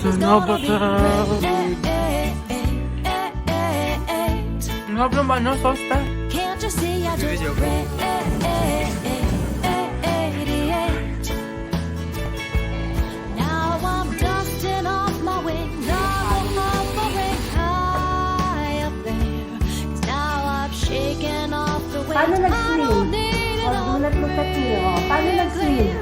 Sa Novotel. Ngap naman, no? Sosta. Video ko. Paano nag-swim? O, do not look at me. O, paano nag-swim?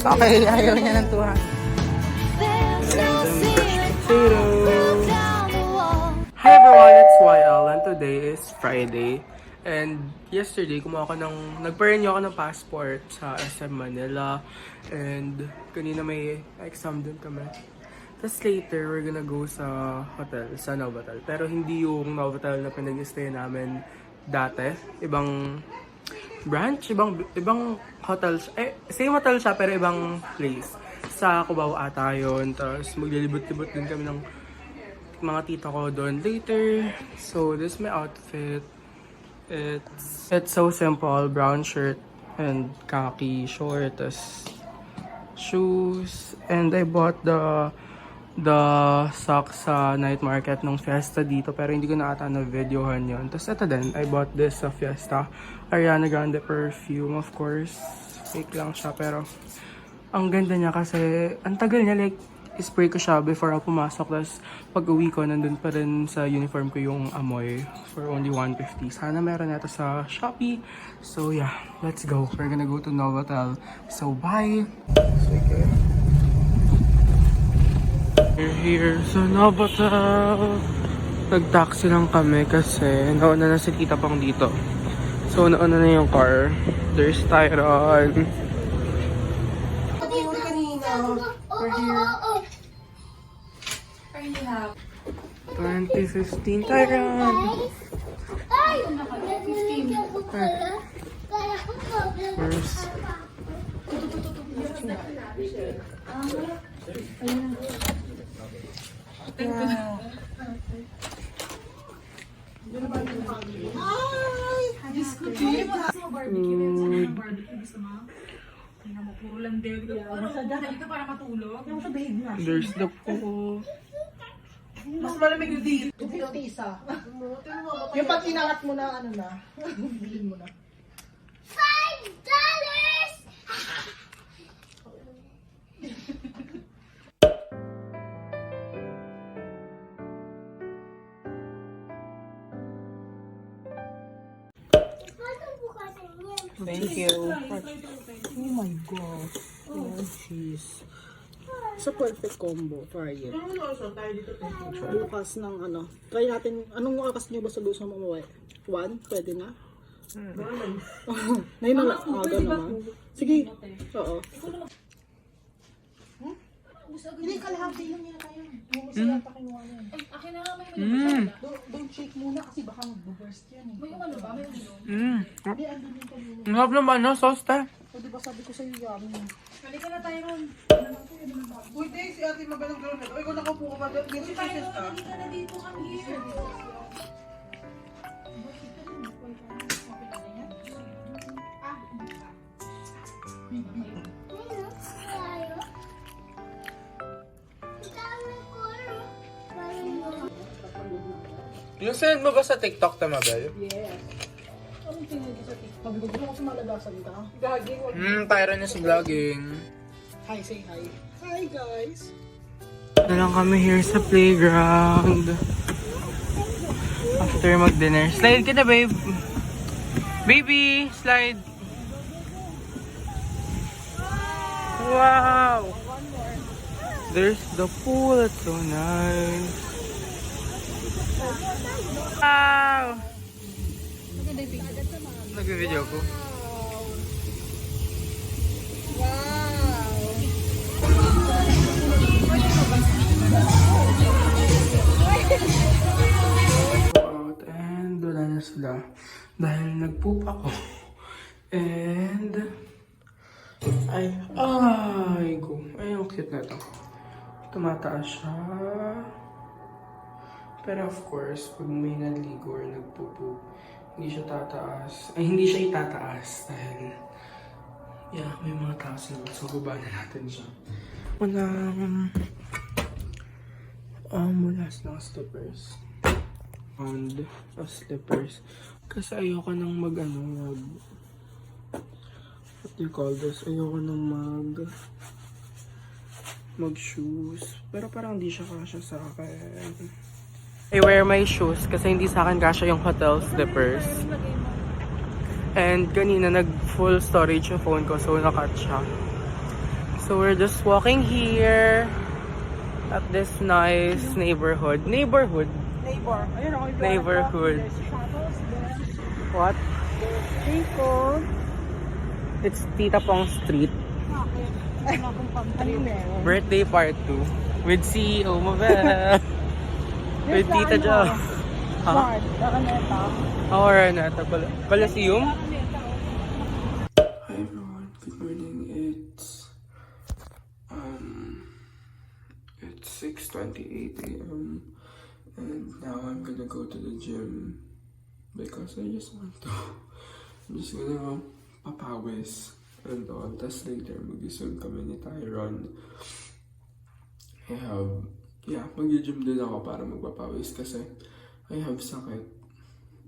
Okay, ayaw niya ng 200. Hi everyone, it's YL and today is Friday. And yesterday, nagpa-renew ako ng passport sa SM Manila. And kanina may exam din kami. Tapos later, we're gonna go sa hotel, sa Novotel. Pero hindi yung Novotel na pinag-stay namin dati. Ibang branch, ibang hotel. Same hotel siya pero ibang place. Sa Cubao ata yun. Tapos maglilibot-libot din kami ng mga tita ko doon later. So, this is my outfit. It's so simple. Brown shirt and khaki shorts. Shoes. And I bought the socks sa night market nung Fiesta dito. Pero hindi ko na ata na-videohan yun. Tapos ito din. I bought this sa Fiesta. Ariana Grande perfume, of course. Fake lang siya. Pero ang ganda niya kasi ang tagal niya. Like, spray ko siya before ako pumasok. Tapos pag uwi ko, nandun pa rin sa uniform ko yung amoy for only 150. Sana meron na ito sa Shopee. So yeah, let's go. We're gonna go to Novotel. So bye! We're here sa Novotel. Nag-taxi lang kami kasi nauna na si tita pang dito. So nauna na yung car. There's Tyron. We're here. 2015 Tyron. Where's there's the pool. Mas malamig yung dito. 250 isa. Yung pag inangat mo na, ano na, bilhin mo na. $5! Thank you. Oh my God. Oh, jeez. Sa perfect combo, try it. Bukas ng ano, try natin, anong oras nyo ba sa gusto mo umuwi? 1? Pwede na? Ngayon na lang, aga naman. Sige, oo. Hindi, kalahati lang yata yun. Bumusa yata kinuha yun. Akin na nga may Don't shake muna kasi baka mag-burst yan eh. May ano ba? May ulo? Hindi, andun yung kanina. Ngap naman, no? Sosta. O diba sabi ko sa'yo yummy. Halika na tayo ron. Uy, Day, si ate magalang gano'n na. Uy, kung nakaupo ka ba? Dito Tayo ron, halika na dito. Come here. Yung send mo ba sa TikTok, Tamabel? Yes. Anong tingin ko sa TikTok? Sabi ko, gusto ko sa malagasan ka. Gaging. Tyron is vlogging. Hi, say hi. Hi, guys. Na lang kami here sa playground. After mag-dinner. Slide ka na, babe. Baby, slide. Wow! There's the pool. It's so nice. Wow! Nag-video ko. Out and wala na sila dahil nag-poop ako. And ay ang cute na to. Tumataas siya. Pero of course, pag may naligo or nagpupo, hindi siya tataas. Ay, hindi siya itataas dahil yeah, may mga tao sa labas. So, baba na natin siya. Walang mulas ng slippers. And slippers. Kasi ayoko nang what do you call this? Ayoko nang mag shoes. Pero parang hindi siya kasya sa akin. I wear my shoes kasi hindi sa akin kasya yung hotel slippers. And kanina nag full storage yung phone ko, so nakat siya. So we're just walking here at this nice neighborhood. Neighbor. Ayun ako. Neighborhood. What? Chico. It's Tita Pong Street. Ano meron? Birthday part 2 with CEO Mabel. With Tita Jo. Bard, Araneta. Oh, Renata pala. Palasium? Hi everyone, good morning. It's 6:28 a.m. and now I'm gonna go to the gym because I just want to. I'm just gonna papawis and all. Tapos later mag-isol kami ni Tyron. Mag-gym din ako para magpapawis kasi I have sakit.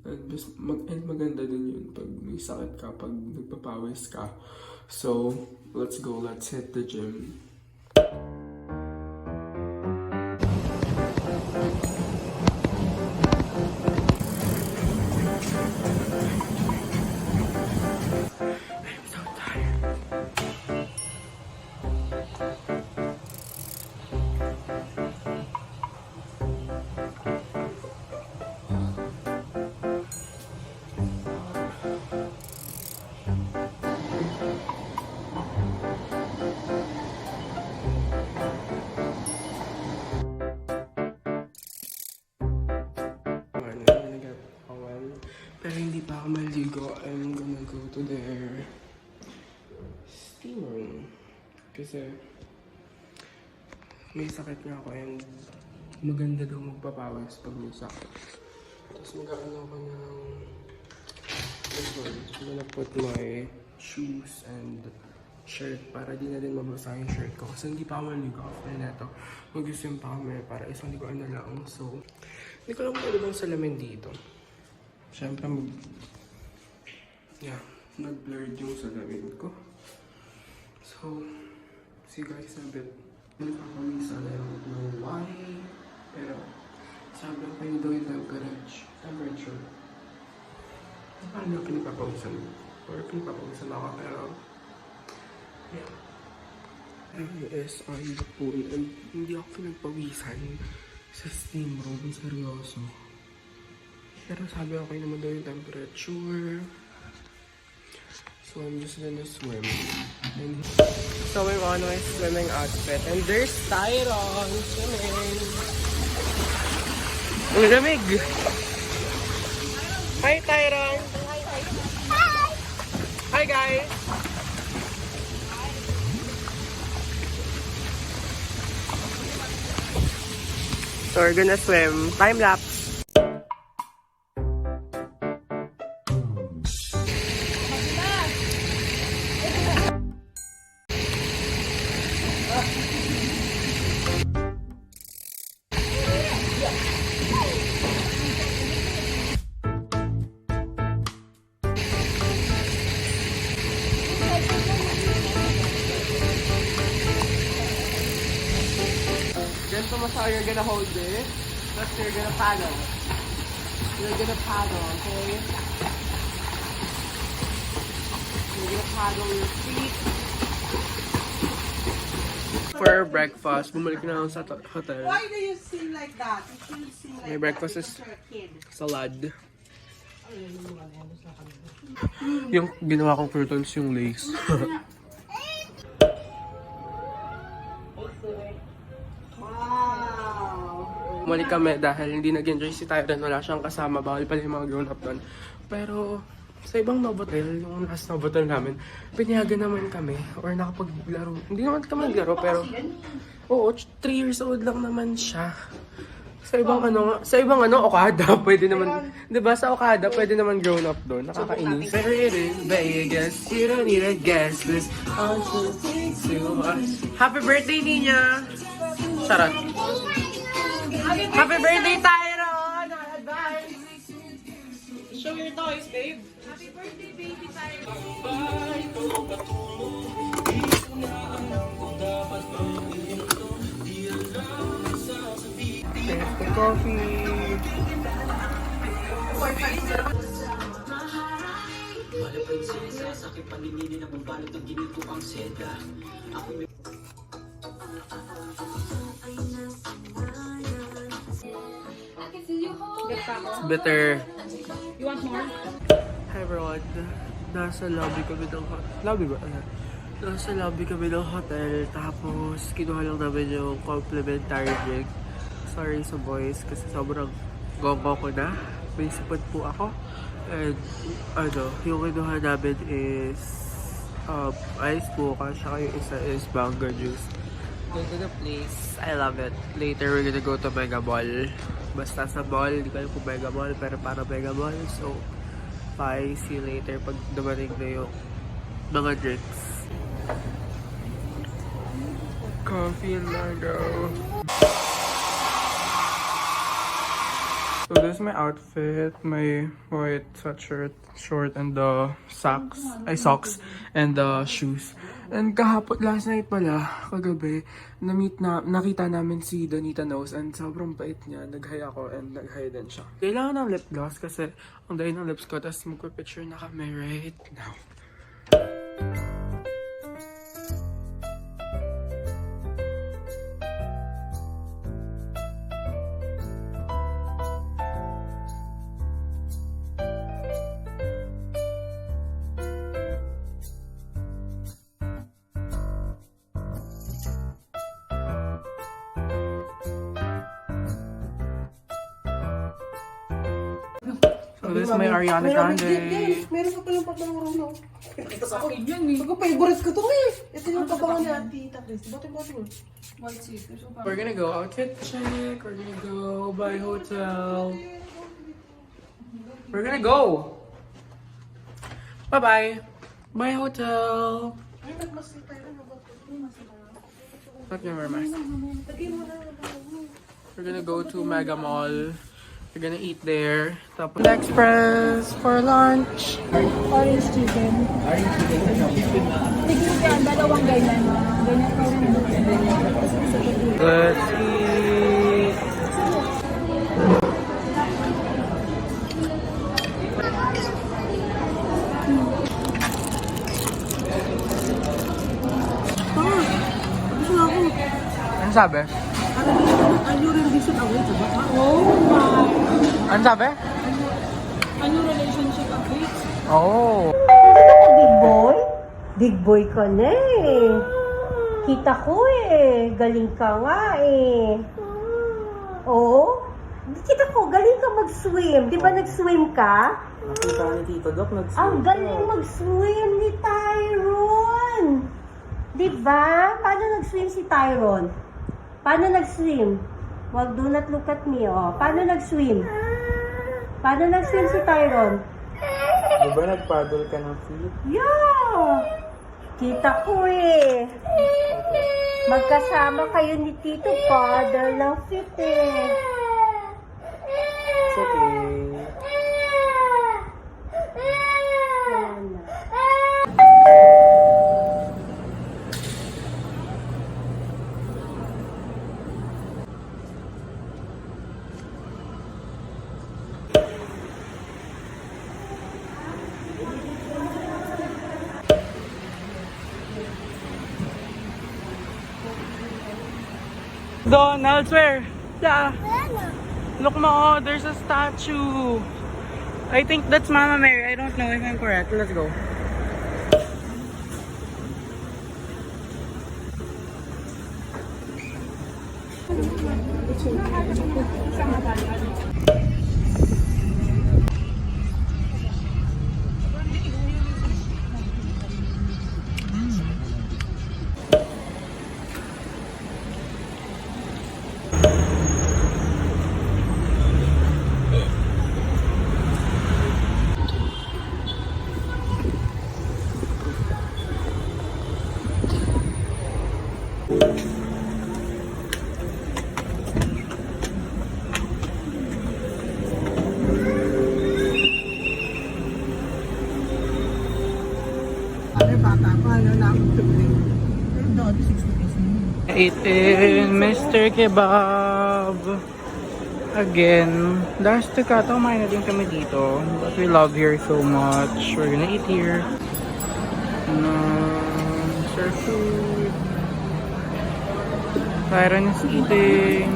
And maganda din yun pag may sakit ka, pag nagpapawis ka. So, let's go. Let's hit the gym. I'm so tired. Pero hindi pa ako maligo. I'm gonna go to their steam room. Kasi may sakit nga ako and maganda daw magpapawis pag may sakit. Tapos mag-ano ako ng I'm gonna put my shoes and shirt para di na din mabasa yung shirt ko. Kasi hindi pa ako maligo. After neto, mag-swim pa kami para isang liguan na lang. So, hindi ko alam kung ano bang salamin dito. Siyempre, nag-blurred yung salamin ko. So, see guys, a bit nagpapawisan na yung why. Pero, sabi ko kayo daw yung temperature. Paano pinapapawisan? Or pinapapawisan ako, pero, yeah. Is on the pool and hindi ako pinagpawisan sa steam room. Seryoso. Pero sabi ko kayo naman daw yung temperature. So I'm just gonna swim. And so we're on my swimming outfit. And there's Tyron swimming. Ang lamig! Hi Tyron! Hi! Hi guys! So we're gonna swim. Time lapse. So you're gonna hold this, plus you're gonna paddle. You're gonna paddle, okay? You're gonna paddle your feet. For breakfast, bumalik na ako sa hotel. Why do you sing like that? You shouldn't sing like My breakfast is that because you're a kid. salad. Yung ginawa kong croutons yung lace. Bumalik kami dahil hindi nag-enjoy si Tyron. Wala siyang kasama. Bawal pala yung mga grown up doon. Pero sa ibang Novotel, yung last Novotel namin, pinayagan naman kami. Or nakapaglaro. Hindi naman kami naglaro pero oo, 3 years old lang naman siya. Sa ibang Okada, pwede naman, di ba sa Okada, pwede naman grown up doon, nakakainis. Pero it is Vegas, you don't need a guest list. Happy birthday, Nina! Charot. Happy birthday, Tyron! Advance! Show your toys, babe. Happy birthday, baby Tyron. Here's the coffee. It's bitter. You want more? Hi everyone. Nasa lobby kami ng lobby ba? Nasa lobby kami ng hotel. Tapos kinuha lang namin yung complimentary drink. Sorry sa boys kasi sobrang gongo ko na. May sipot po ako. And yung kinuha namin is ice mocha. Saka yung isa is mango juice. Go to the place. I love it. Later we're gonna go to Mega Mall. Basta sa mall, hindi ko alam kung Mega Mall, pero para Mega Mall. So, bye. See you later pag dumating na yung mga drinks. Coffee and mango. So this is my outfit, my white sweatshirt, short, and the socks, and the shoes. And kahapon, last night pala, kagabi, nakita namin si Donita Nose, and sobrang bait niya. Nag-hi ako, and nag-hi din siya. Kailangan ng lip gloss kasi ang dahil ng lips ko, tapos magpipicture na kami right now. So this is my Ariana Grande. Meron pa palang pabango no. Ito sa akin yan eh. Pag-favorite ko to eh. Ito yung pabango ni Tita Chris. Bati. White seat. We're gonna go outfit check. We're gonna go buy hotel. We're gonna go. Bye-bye. Bye hotel. Not gonna wear mask. We're gonna go to Mega Mall. We're gonna eat there. Tapos Express for lunch. Orange chicken. Tignan ka, dalawang ganyan. Ganyan pa rin. Let's eat. Ano sabi? Ano relation away to ba? Ano sabi? Ano relationship updates? Oh. Big boy? Big boy ka na eh. Kita ko eh. Galing ka nga eh. Oo? Kita ko, galing ka mag-swim. Di ba nag-swim ka? Nakita ni Tito Doc, nag-swim. Ang galing mag-swim ni Tyron. Di ba? Paano nag-swim si Tyron? Paano nag-swim? Wag, do not look at me, oh. Paano nag-swim? Paano nag-swim si Tyron? Di ba nag-paddle ka ng feet? Yeah! Kita ko eh. Magkasama kayo ni Tito, paddle ng fit eh. It's okay. Wala na. Donald's where? Yeah. Look mo, there's a statue. I think that's Mama Mary. I don't know if I'm correct. Let's go. Ano bata pa, ano na ako tuloy. Pero dati 60 pesos na. Eating Mr. Kebab. Again, last to cut, kumain na din kami dito. But we love here so much. We're gonna eat here. Sir food. Tyron is eating.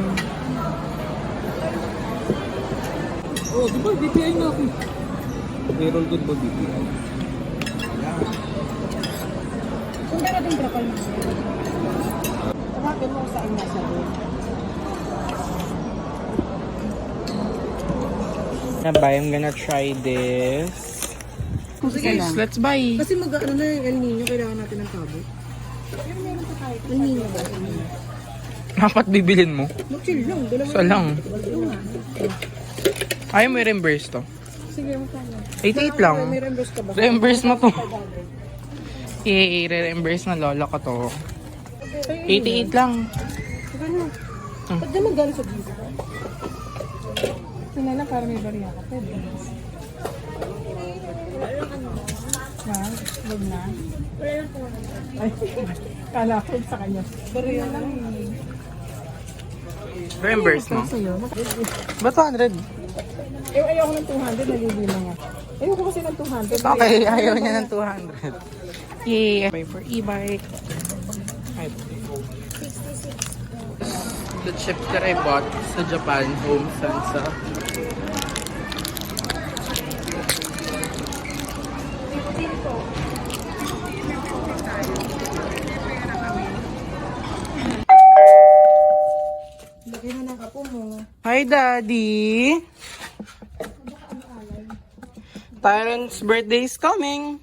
Oh, di ba? BPI na ako. Payroll good ba BPI? Kung meron din trapal mo. Tawagin mo saan nasa doon. I'm gonna try this. Sige, let's buy. Kasi mag-ano na yung El Nino, kailangan natin ng tabo. El Nino ba? Dapat bibilin mo. Mag-chill lang. Dalawa Isa lang. Ayaw mo i-reimburse to. Sige, magkano? 88 lang. May reimburse ka ba? Reimburse mo to. I-reimburse na lola ko to. 88 lang. Ano? Ba't naman galing sa dito? Ito na lang para may bariya ka. Pwede. Ha? Huwag na? Ay, kala ko sa kanya. Bariya lang eh. Reimburse mo. Sa'yo? Ba't 100? Ayoko ng 200, nalili na nga. Ayoko kasi ng 200. Okay, ayaw niya ng 200. Yay! Buy for e-bike. The chips that I bought sa Japan, Home Sansa. Laki na ng kapo mo. Hi, Daddy! Tyron's birthday is coming.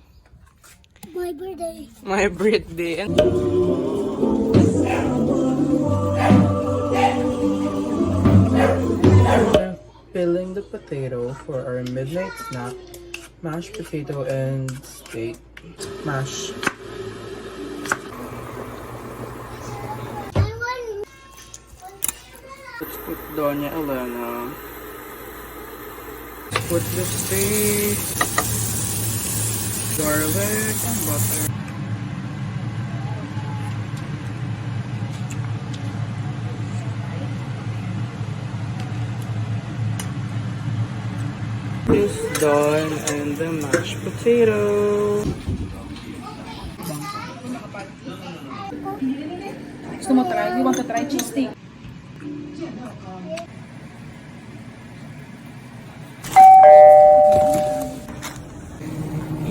My birthday. My birthday. And filling the potato for our midnight snack. Mashed potato and steak. Mash. Let's put Doña Elena. Let's put the steak, garlic, and butter. Is done and the mashed potato. Gusto mo try? You want to try cheese steak?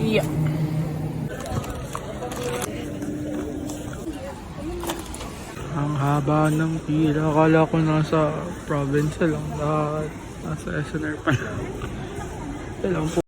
Yeah. Ang haba ng pila. Akala ko nasa province lang. Nasa SNR pa lang. Ito lang po.